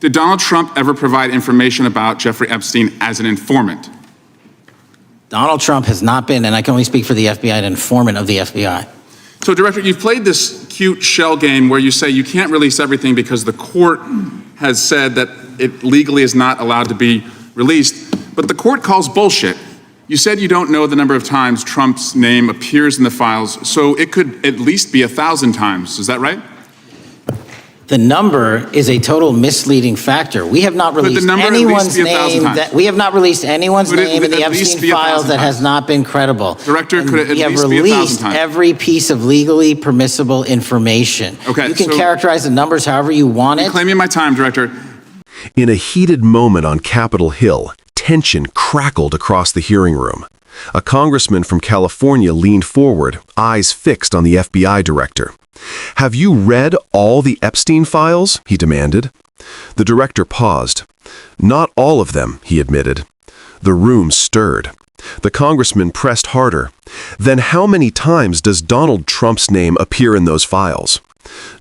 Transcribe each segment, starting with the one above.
Did Donald Trump ever provide information about Jeffrey Epstein as an informant? Donald Trump has not been, and I can only speak for the FBI, an informant of the FBI. So, Director, you've played this cute shell game where you say you can't release everything because the court has said that it legally is not allowed to be released, but the court calls bullshit. You said you don't know the number of times Trump's name appears in the files, so it could at least be 1,000 times. Is that right? The number is a total misleading factor. We have not released anyone's name in the Epstein files that has not been credible. Director, could it at least be 1,000 times? We have released every piece of legally permissible information. Okay, you can characterize the numbers however you want it. Claiming my time, Director. In a heated moment on Capitol Hill, tension crackled across the hearing room. A congressman from California leaned forward, eyes fixed on the FBI director. "Have you read all the Epstein files?" he demanded. The director paused. "Not all of them," he admitted. The room stirred. The congressman pressed harder. "Then how many times does Donald Trump's name appear in those files?"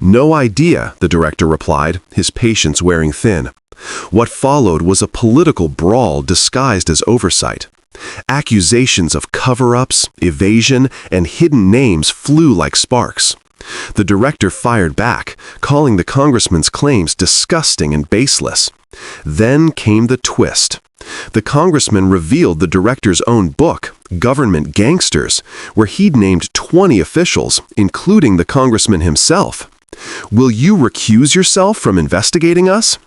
"No idea," the director replied, his patience wearing thin. What followed was a political brawl disguised as oversight. Accusations of cover-ups, evasion, and hidden names flew like sparks. The director fired back, calling the congressman's claims disgusting and baseless. Then came the twist. The congressman revealed the director's own book, Government Gangsters, where he'd named 20 officials, including the congressman himself. "Will you recuse yourself from investigating us?"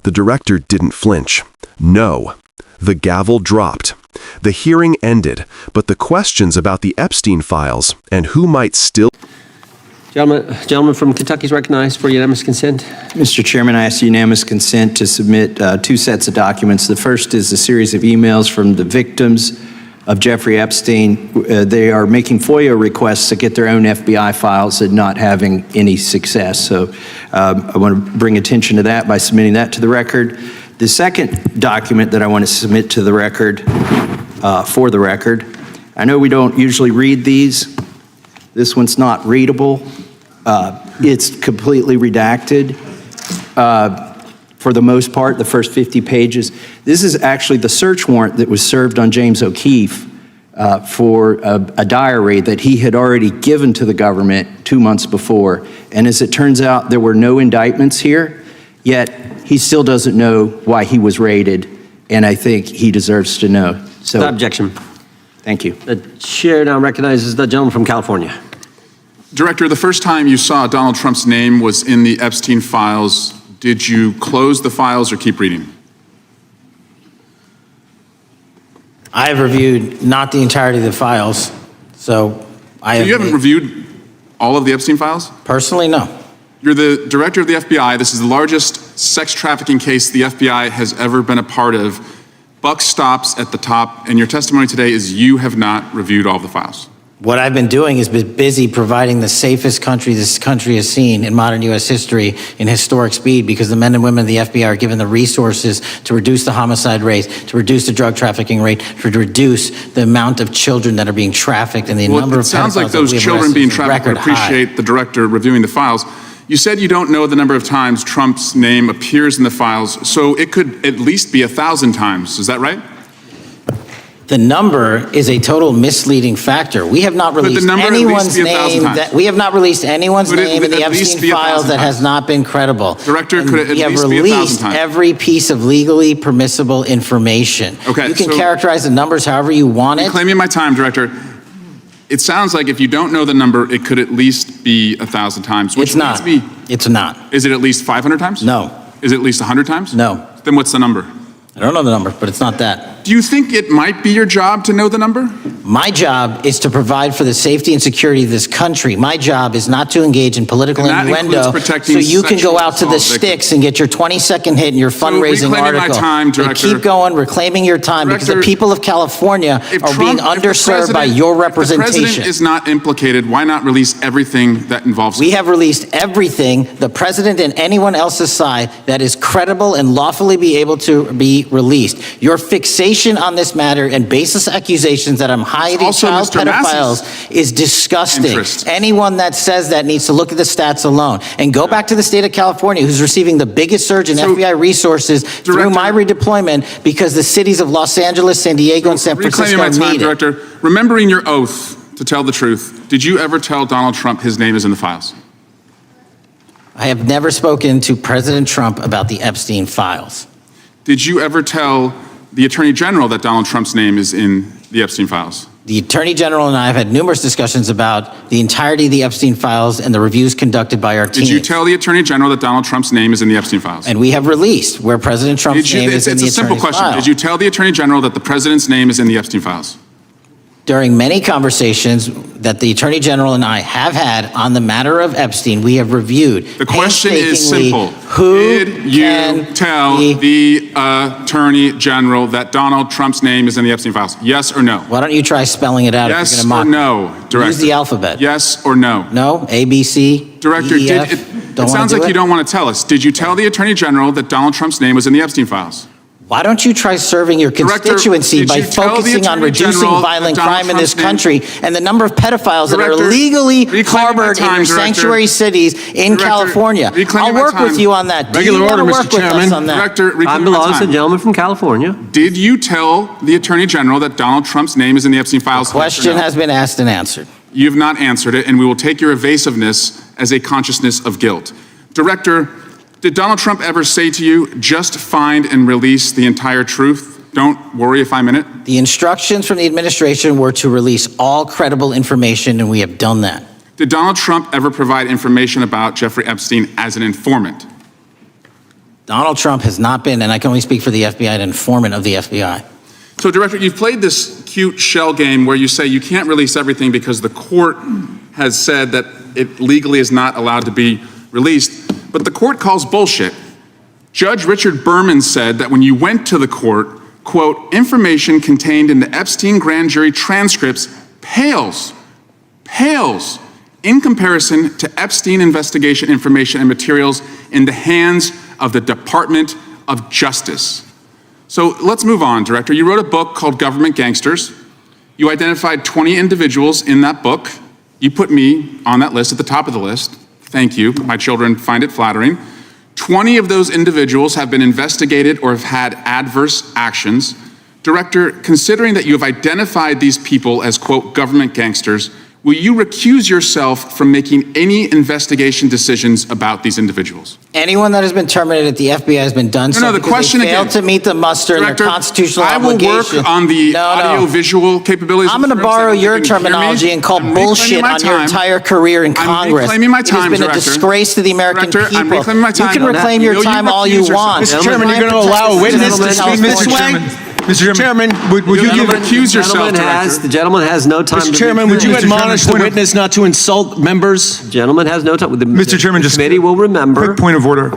The director didn't flinch. "No." The gavel dropped. The hearing ended, but the questions about the Epstein files and who might still... Gentleman from Kentucky is recognized for unanimous consent. Mr. Chairman, I ask unanimous consent to submit two sets of documents. The first is a series of emails from the victims of Jeffrey Epstein. They are making FOIA requests to get their own FBI files and not having any success. So I want to bring attention to that by submitting that to the record. The second document that I want to submit to the record, for the record, I know we don't usually read these. This one's not readable. It's completely redacted. For the most part, the first 50 pages. This is actually the search warrant that was served on James O'Keefe for a diary that he had already given to the government 2 months before. And as it turns out, there were no indictments here, yet he still doesn't know why he was raided, and I think he deserves to know. So, without objection. Thank you. The chair now recognizes the gentleman from California. Director, the first time you saw Donald Trump's name was in the Epstein files. Did you close the files or keep reading? I have reviewed not the entirety of the files, so I have... You haven't reviewed all of the Epstein files? Personally, no. You're the director of the FBI. This is the largest sex trafficking case the FBI has ever been a part of. Buck stops at the top, and your testimony today is you have not reviewed all of the files. What I've been doing is been busy providing the safest country this country has seen in modern U.S. history in historic speed, because the men and women of the FBI are given the resources to reduce the homicide rate, to reduce the drug trafficking rate, to reduce the amount of children that are being trafficked, and the number of pedophiles. It sounds like those children being trafficked would appreciate the director reviewing the files. You said you don't know the number of times Trump's name appears in the files, so it could at least be 1,000 times. Is that right? The number is a total misleading factor. We have not released anyone's name in the Epstein files that has not been credible. Director, could it at least be 1,000 times? We have released every piece of legally permissible information. Okay, you can characterize the numbers however you want it. Claiming my time, Director. It sounds like if you don't know the number, it could at least be 1,000 times. It's not. It's not. Is it at least 500 times? No. Is it at least 100 times? No. Then what's the number? I don't know the number, but it's not that. Do you think it might be your job to know the number? My job is to provide for the safety and security of this country. My job is not to engage in political innuendo so you can go out to the sticks and get your 20-second hit in your fundraising article. Keep going, reclaiming your time, because the people of California are being underserved by your representation. If the president is not implicated, why not release everything that involves him? We have released everything, the president and anyone else's side, that is credible and lawfully be able to be be released. Your fixation on this matter and baseless accusations that I'm hiding also child Mr. pedophiles is disgusting. interest. Anyone that says that needs to look at the stats alone and go back to the state of California, who's receiving the biggest surge in FBI resources through my redeployment because the cities of Los Angeles, San Diego, and San Francisco Reclaiming my time, need it. Director. Remembering your oath to tell the truth, did you ever tell Donald Trump his name is in the files? I have never spoken to President Trump about the Epstein files. Did you ever tell the Attorney General that Donald Trump's name is in the Epstein files? The Attorney General and I have had numerous discussions about the entirety of the Epstein files and the reviews conducted by our team. Did you tell the Attorney General that Donald Trump's name is in the Epstein files? And we have released where President Trump's name is in the It's a simple attorney's question. file. Did you tell the Attorney General that the President's name is in the Epstein files? During many conversations that the Attorney General and I have had on the matter of Epstein, we have reviewed. The question is painstakingly simple. Who Did you can tell be- the Attorney General that Donald Trump's name is in the Epstein files? Yes or no? Why don't you try spelling it out if Yes you're going or to mock no, me? Director? Use the alphabet. Yes or no? No? A, B, C, Director, D, E, F? it sounds like you don't want to tell us. Did you tell the Attorney General that Donald Trump's name was in the Epstein files? Why don't you try serving your Director, constituency did by you tell the focusing on Attorney reducing General violent that Donald crime in this Trump's name- country and the number of pedophiles that are Director, illegally reclaiming my harbored in time, your Director. sanctuary cities in Director, California? reclaiming I'll my work with time. you on that. Do Regular you want to order, Mr. work with us Chairman. on that? Director, Time reclaiming my belongs to the time. gentleman from California. Did you tell the Attorney General that Donald Trump's name is in the Epstein files? Question Yes or no? has been asked and answered. You've not answered it, and we will take your evasiveness as a consciousness of guilt. Director, did Donald Trump ever say to you, just find and release the entire truth? Don't worry if I'm in it? The instructions from the administration were to release all credible information, and we have done that. Did Donald Trump ever provide information about Jeffrey Epstein as an informant? Donald Trump has not been, and I can only speak for the FBI, an informant of the FBI. So, Director, you've played this cute shell game where you say you can't release everything because the court has said that it legally is not allowed to be released, but the court calls bullshit. Judge Richard Berman said that when you went to the court, quote, information contained in the Epstein grand jury transcripts pales in comparison to Epstein investigation information and materials in the hands of the Department of Justice. So let's move on, Director. You wrote a book called Government Gangsters. You identified 20 individuals in that book. You put me on that list at the top of the list. Thank you. My children find it flattering. 20 of those individuals have been investigated or have had adverse actions. Director, considering that you have identified these people as, quote, government gangsters, will you recuse yourself from making any investigation decisions about these individuals? Anyone that has been terminated at the FBI has been done No, the because question they failed again. to meet the muster in Director, their constitutional I will obligation. work on the No. audio-visual capabilities. I'm of going to the borrow scripts. your You can hear me. terminology and call I'm reclaiming bullshit my on your time. entire career in I'm Congress. reclaiming my time, It has been a Director. disgrace to the American Director, I'm people. reclaiming my time. You can reclaim your Will you time all you recuse yourself? want. Mr. Chairman, you're going to allow a witness to speak, Mr. Chairman? Mr. Chairman, would you give... Recuse yourself, Director. The gentleman has no time. Mr. Chairman, would you admonish the witness not to insult members? The gentleman has no time. Mr. Chairman, the just committee will remember. Quick point of order.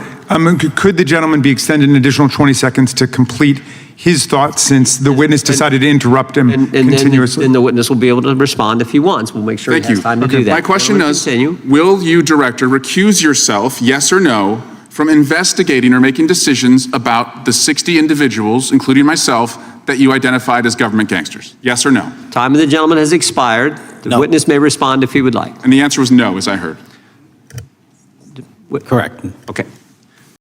Could the gentleman be extended an additional 20 seconds to complete his thoughts since the witness decided to interrupt him continuously? And the witness will be able to respond if he wants. We'll make sure he has time to do that. My question is, Continue. will you, Director, recuse yourself, yes or no, from investigating or making decisions about the 60 individuals, including myself, that you identified as government gangsters? Yes or no? Time of the gentleman has expired. The No. witness may respond if he would like. And the answer was no, as I heard. Correct. Okay.